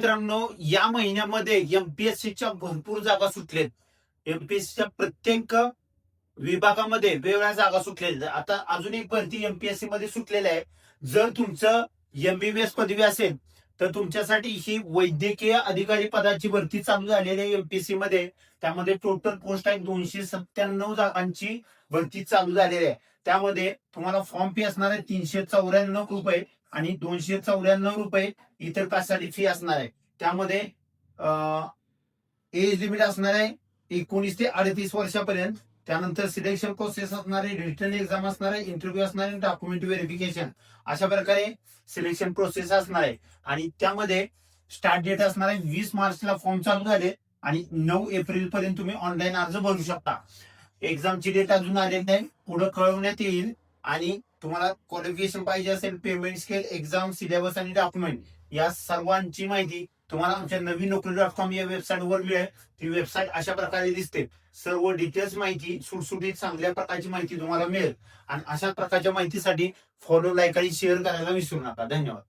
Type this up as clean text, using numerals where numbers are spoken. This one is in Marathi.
मित्रांनो, या महिन्यामध्ये एमपीएससीच्या भरपूर जागा सुटलेत. एमपीएससीच्या प्रत्येक विभागामध्ये वेगवेगळ्या जागा सुटलेल्या. आता अजून एक भरती एमपीएससी मध्ये सुटलेल्या आहे. जर तुमचं एमबीबीएस पदवी असेल तर तुमच्यासाठी ही वैद्यकीय अधिकारी पदाची भरती चालू झालेली आहे एमपीएससी मध्ये. त्यामध्ये टोटल पोस्ट आहे 297 जागांची भरती चालू झालेली आहे. त्यामध्ये तुम्हाला फॉर्म फी असणार आहे 394 रुपये आणि 294 रुपये इतर कासाठी फी असणार आहे. त्यामध्ये एज लिमिट असणार आहे 19 ते 38 वर्षापर्यंत. त्यानंतर सिलेक्शन प्रोसेस असणार आहे, रिटर्न एक्झाम असणार आहे, इंटरव्ह्यू असणार आहे, डॉक्युमेंट व्हेरिफिकेशन, अशा प्रकारे सिलेक्शन प्रोसेस असणार आहे. आणि त्यामध्ये स्टार्ट डेट असणार आहे 20 मार्चला फॉर्म चालू झाले आणि 9 एप्रिल पर्यंत तुम्ही ऑनलाईन अर्ज भरू शकता. एक्झामची डेट अजून आलेली नाही, पुढे कळवण्यात येईल. आणि तुम्हाला क्वालिफिकेशन पाहिजे असेल, पेमेंट स्केल, एक्झाम, सिलेबस आणि डॉक्युमेंट या सर्वांची माहिती तुम्हाला आमच्या नवीन नोकरी.com या वेबसाईटवर मिळेल. ती वेबसाईट अशा प्रकारे दिसते. सर्व डिटेल्स माहिती, सुटसुटीत चांगल्या प्रकारची माहिती तुम्हाला मिळेल. आणि अशा प्रकारच्या माहितीसाठी फॉलो, लाईक आणि शेअर करायला विसरू नका. धन्यवाद.